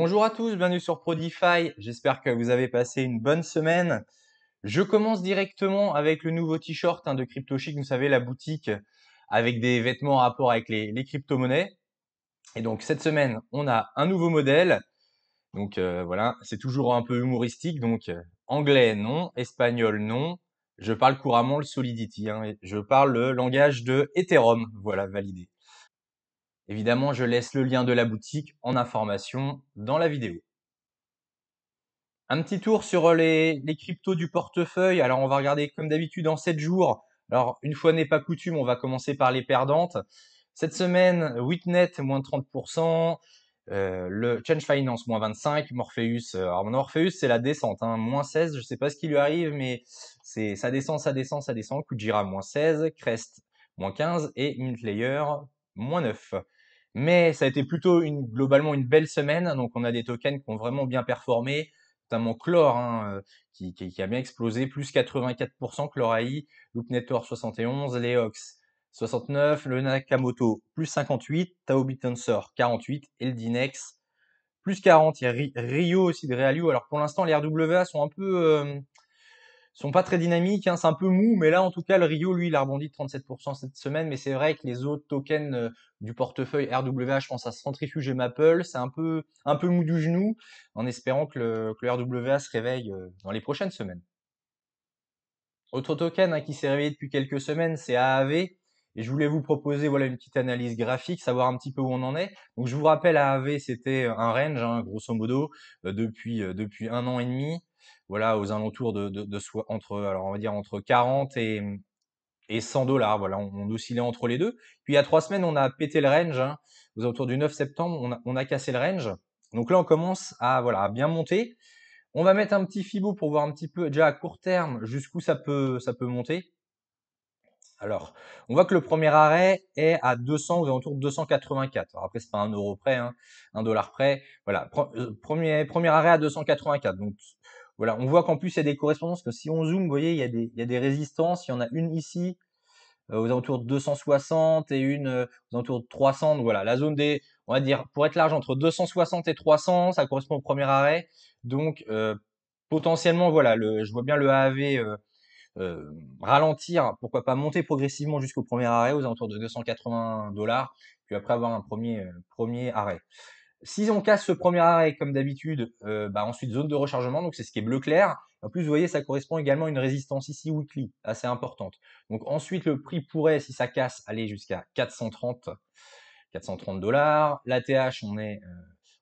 Bonjour à tous, bienvenue sur Prodify. J'espère que vous avez passé une bonne semaine. Je commence directement avec le nouveau t-shirt de CryptoChic, vous savez, la boutique avec des vêtements en rapport avec les crypto-monnaies. Et donc cette semaine, on a un nouveau modèle. Donc voilà, c'est toujours un peu humoristique. Donc anglais non, espagnol non. Je parle couramment le Solidity. Et je parle le langage de Ethereum. Voilà, validé. Évidemment, je laisse le lien de la boutique en information dans la vidéo. Un petit tour sur les cryptos du portefeuille. Alors, on va regarder comme d'habitude en 7 jours. Alors, une fois n'est pas coutume, on va commencer par les perdantes. Cette semaine, Witnet, moins de 30%. Le Change Finance, moins 25. Morpheus, alors Morpheus, c'est la descente, moins 16. Je sais pas ce qui lui arrive, mais ça descend, ça descend, ça descend. Kujira, moins 16. Crest, moins 15. Et Mintlayer, moins 9. Mais ça a été plutôt globalement une belle semaine. Donc, on a des tokens qui ont vraiment bien performé, notamment Chlore, qui a bien explosé, plus 84%, Chlore AI, Loop Network 71, Leox 69, le Nakamoto plus 58, Tao Bitensor 48 et le Dinex plus 40. Il y a Rio aussi de Realio. Alors pour l'instant, les RWA sont pas très dynamiques, c'est un peu mou, mais là en tout cas le Rio, lui, il a rebondi de 37% cette semaine. Mais c'est vrai que les autres tokens du portefeuille RWA, je pense à Centrifuge et Maple, c'est un peu mou du genou, en espérant que le RWA se réveille dans les prochaines semaines. Autre token qui s'est réveillé depuis quelques semaines, c'est AAV. Et je voulais vous proposer voilà une petite analyse graphique, savoir un petit peu où on en est. Donc je vous rappelle, AAV c'était un range, grosso modo, depuis 1 an et demi. Voilà, aux alentours alors on va dire entre 40 et 100 dollars. Voilà, on oscillait entre les deux. Puis il y a 3 semaines, on a pété le range. Aux alentours du 9 septembre, on a cassé le range. Donc là, on commence à bien monter. On va mettre un petit Fibo pour voir un petit peu déjà à court terme jusqu'où ça peut monter. Alors, on voit que le premier arrêt est à 200, aux alentours de 284. Alors après, c'est pas 1 euro près, 1 dollar près. Voilà, premier arrêt à 284. Donc voilà, on voit qu'en plus il y a des correspondances. Que si on zoome, vous voyez, il y a des résistances. Il y en a une ici aux alentours de 260 et une aux alentours de 300. Donc voilà, la zone on va dire, pour être large, entre 260 et 300, ça correspond au premier arrêt. Donc potentiellement, voilà, je vois bien le AAV ralentir, pourquoi pas monter progressivement jusqu'au premier arrêt aux alentours de 280 dollars, puis après avoir un premier arrêt. Si on casse ce premier arrêt comme d'habitude, ensuite zone de rechargement, donc c'est ce qui est bleu clair. En plus, vous voyez, ça correspond également à une résistance ici weekly, assez importante. Donc ensuite, le prix pourrait, si ça casse, aller jusqu'à 430 dollars. L'ATH,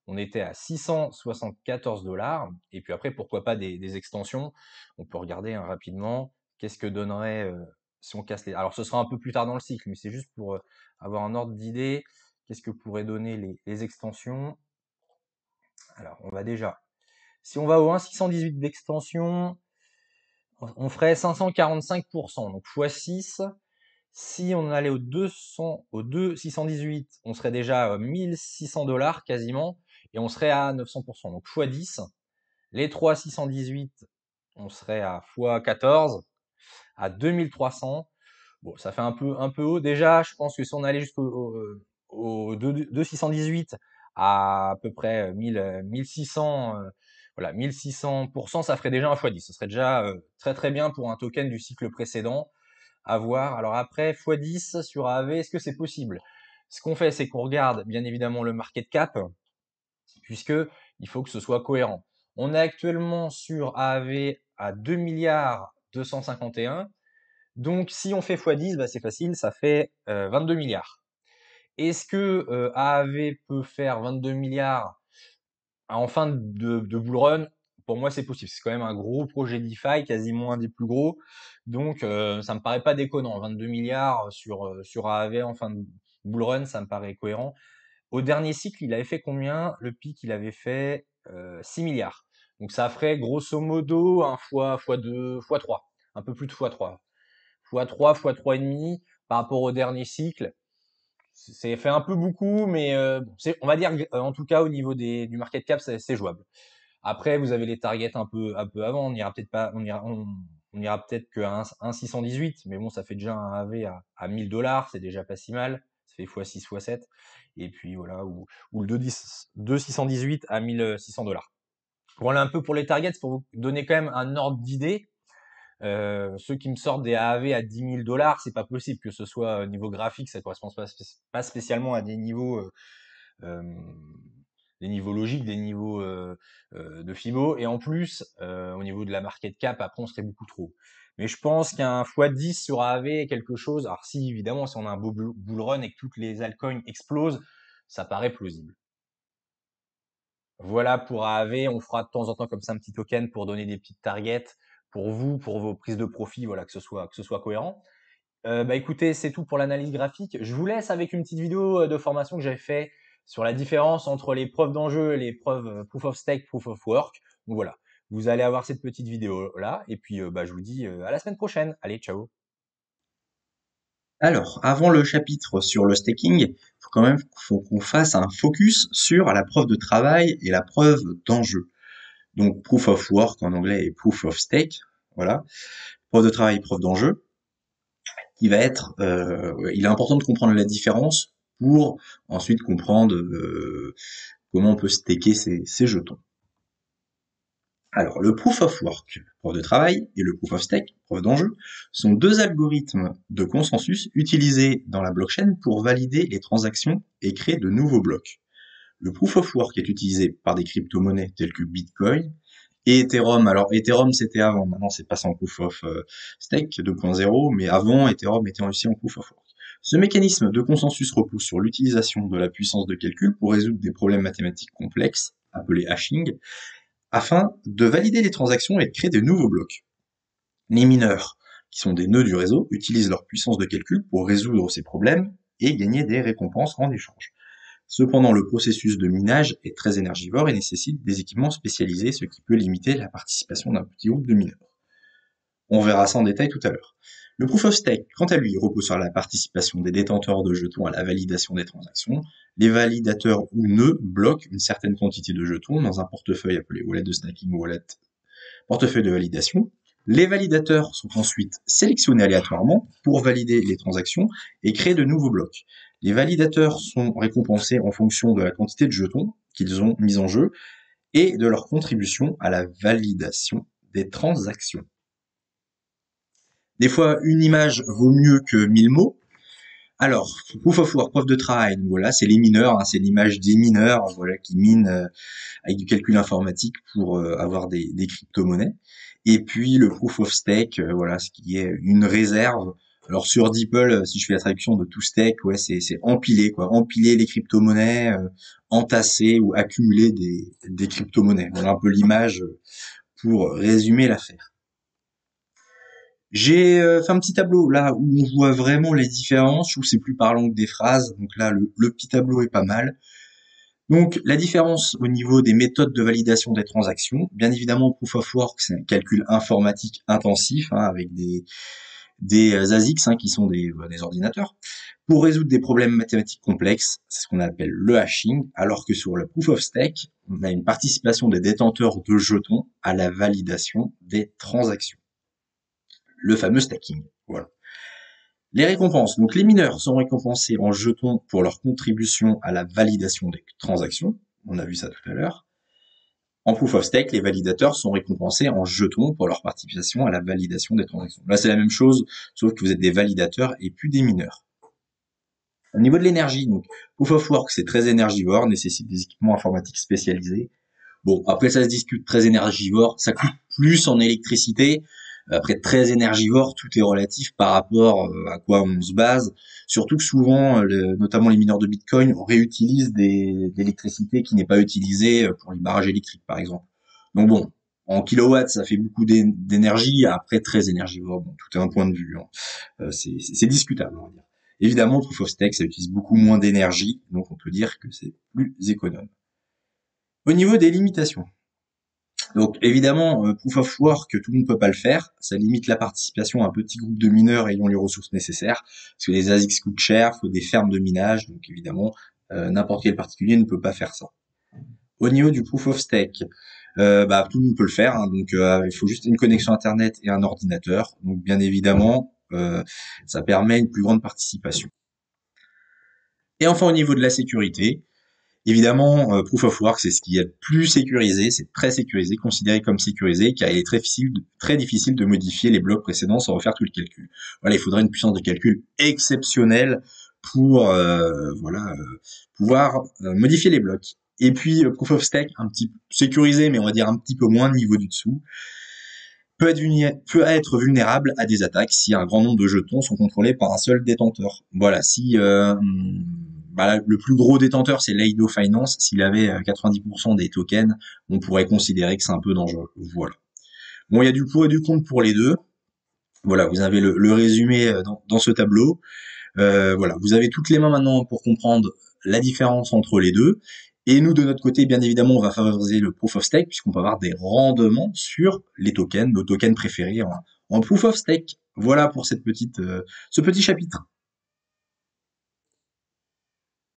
on était à 674 dollars. Et puis après, pourquoi pas des extensions. On peut regarder rapidement qu'est-ce que donnerait si on casse les. Alors, ce sera un peu plus tard dans le cycle, mais c'est juste pour avoir un ordre d'idée. Qu'est-ce que pourraient donner les extensions? Alors, on va déjà. Si on va au 1,618 d'extension, on ferait 545%, donc x6. Si on allait au 200, au 2,618, on serait déjà à 1600 dollars quasiment, et on serait à 900%, donc x10. Les 3,618, on serait à x14, à 2300. Bon, ça fait un peu haut. Déjà, je pense que si on allait jusqu'au 2,618 à peu près 1600, voilà, 1600%, ça ferait déjà un x10. Ce serait déjà très très bien pour un token du cycle précédent. À voir. Alors après, x10 sur AAV, est-ce que c'est possible? Ce qu'on fait, c'est qu'on regarde bien évidemment le market cap, puisque il faut que ce soit cohérent. On est actuellement sur AAV à 2 milliards 251. Donc si on fait x10, c'est facile, ça fait 22 milliards. Est-ce que AAV peut faire 22 milliards en fin de bull run? Pour moi, c'est possible. C'est quand même un gros projet DeFi, quasiment un des plus gros. Donc, ça me paraît pas déconnant. 22 milliards sur AAV en fin de bull run, ça me paraît cohérent. Au dernier cycle, il avait fait combien? Le pic, il avait fait 6 milliards. Donc, ça ferait grosso modo un x2, x3. Un peu plus de x3. x3, x3 et demi par rapport au dernier cycle. C'est fait un peu beaucoup, mais on va dire en tout cas au niveau du market cap, c'est jouable. Après, vous avez les targets un peu avant. On ira peut-être pas, on ira peut-être qu'à 1,618, mais bon, ça fait déjà un AV à 1000 dollars, c'est déjà pas si mal. ça fait x6, x7, et puis voilà, ou le 2618 à 1600 $. Voilà un peu pour les targets, pour vous donner quand même un ordre d'idée. Ceux qui me sortent des AAV à 10 000 $, c'est pas possible que ce soit niveau graphique, ça correspond pas spécialement à euh, des niveaux logiques, des niveaux de Fibo, et en plus, au niveau de la market cap, après on serait beaucoup trop. Mais je pense qu'un x10 sur AAV est quelque chose. Alors si évidemment, si on a un beau bull run et que toutes les altcoins explosent, ça paraît plausible. Voilà pour AAV, on fera de temps en temps comme ça un petit token pour donner des petites targets pour vous, pour vos prises de profit, voilà, que ce soit cohérent. Bah écoutez, c'est tout pour l'analyse graphique. Je vous laisse avec une petite vidéo de formation que j'avais fait sur la différence entre les preuves d'enjeu et les preuves proof of stake, proof of work. Donc voilà, vous allez avoir cette petite vidéo là, et puis bah, je vous dis à la semaine prochaine. Allez, ciao. Alors, avant le chapitre sur le staking, faut qu'on fasse un focus sur la preuve de travail et la preuve d'enjeu. Donc, proof of work en anglais et proof of stake. Voilà. Preuve de travail, preuve d'enjeu. Il est important de comprendre la différence pour ensuite comprendre comment on peut staker ces jetons. Alors, le proof of work, preuve de travail, et le proof of stake, preuve d'enjeu, sont deux algorithmes de consensus utilisés dans la blockchain pour valider les transactions et créer de nouveaux blocs. Le proof of work est utilisé par des crypto-monnaies telles que Bitcoin et Ethereum. Alors, Ethereum, c'était avant. Maintenant, c'est passé en proof of stake 2.0, mais avant, Ethereum était aussi en proof of work. Ce mécanisme de consensus repose sur l'utilisation de la puissance de calcul pour résoudre des problèmes mathématiques complexes, appelés hashing, afin de valider les transactions et de créer de nouveaux blocs. Les mineurs, qui sont des nœuds du réseau, utilisent leur puissance de calcul pour résoudre ces problèmes et gagner des récompenses en échange. Cependant, le processus de minage est très énergivore et nécessite des équipements spécialisés, ce qui peut limiter la participation d'un petit groupe de mineurs. On verra ça en détail tout à l'heure. Le proof of stake, quant à lui, repose sur la participation des détenteurs de jetons à la validation des transactions. Les validateurs ou nœuds bloquent une certaine quantité de jetons dans un portefeuille appelé wallet de staking ou wallet portefeuille de validation. Les validateurs sont ensuite sélectionnés aléatoirement pour valider les transactions et créer de nouveaux blocs. Les validateurs sont récompensés en fonction de la quantité de jetons qu'ils ont mis en jeu et de leur contribution à la validation des transactions. Des fois, une image vaut mieux que 1000 mots. Alors, proof of work, preuve de travail, donc voilà, c'est les mineurs, c'est l'image des mineurs, voilà, qui minent avec du calcul informatique pour avoir des crypto-monnaies. Et puis le proof of stake, voilà, ce qui est une réserve. Alors sur DeepL, si je fais la traduction de to stake, ouais, c'est empiler, quoi, empiler les crypto-monnaies, entasser ou accumuler des crypto-monnaies. Voilà un peu l'image pour résumer l'affaire. J'ai fait un petit tableau là où on voit vraiment les différences. Je trouve que c'est plus parlant que des phrases. Donc là, le petit tableau est pas mal. Donc la différence au niveau des méthodes de validation des transactions, bien évidemment, Proof of Work, c'est un calcul informatique intensif avec des ASICs qui sont des ordinateurs. Pour résoudre des problèmes mathématiques complexes, c'est ce qu'on appelle le hashing, alors que sur le Proof of Stake, on a une participation des détenteurs de jetons à la validation des transactions. Le fameux stacking. Voilà. Les récompenses. Donc les mineurs sont récompensés en jetons pour leur contribution à la validation des transactions. On a vu ça tout à l'heure. En proof of stake, les validateurs sont récompensés en jetons pour leur participation à la validation des transactions. Là, c'est la même chose, sauf que vous êtes des validateurs et plus des mineurs. Au niveau de l'énergie, donc proof of work, c'est très énergivore, nécessite des équipements informatiques spécialisés. Bon, après ça se discute, très énergivore, ça coûte plus en électricité. Après, très énergivore, tout est relatif par rapport à quoi on se base. Surtout que souvent, notamment les mineurs de Bitcoin, réutilisent d'électricité qui n'est pas utilisée pour les barrages électriques, par exemple. Donc bon, en kilowatts, ça fait beaucoup d'énergie. Après, très énergivore, bon, tout est un point de vue. C'est discutable, on va dire. Évidemment, Proof of Stake, ça utilise beaucoup moins d'énergie, donc on peut dire que c'est plus économe. Au niveau des limitations. Donc évidemment, Proof of Work, tout le monde peut pas le faire. Ça limite la participation à un petit groupe de mineurs ayant les ressources nécessaires, parce que les ASICs coûtent cher, faut des fermes de minage, donc évidemment, n'importe quel particulier ne peut pas faire ça. Au niveau du Proof of Stake, tout le monde peut le faire, donc il faut juste une connexion Internet et un ordinateur. Donc bien évidemment, ça permet une plus grande participation. Et enfin, au niveau de la sécurité, évidemment, Proof of Work, c'est ce qui est le plus sécurisé, c'est très sécurisé, considéré comme sécurisé, car il est très difficile de modifier les blocs précédents sans refaire tout le calcul. Voilà, il faudrait une puissance de calcul exceptionnelle pour pouvoir modifier les blocs. Et puis Proof of Stake, un petit sécurisé, mais on va dire un petit peu moins de niveau du dessous, peut être vulnérable à des attaques si un grand nombre de jetons sont contrôlés par un seul détenteur. Voilà, si le plus gros détenteur c'est Lido Finance, s'il avait 90% des tokens, on pourrait considérer que c'est un peu dangereux. Voilà. Bon, il y a du pour et du contre pour les deux. Voilà, vous avez le résumé dans ce tableau. Voilà, vous avez toutes les mains maintenant pour comprendre la différence entre les deux. Et nous, de notre côté, bien évidemment, on va favoriser le Proof of Stake puisqu'on peut avoir des rendements sur les tokens, nos tokens préférés en Proof of Stake. Voilà pour ce petit chapitre.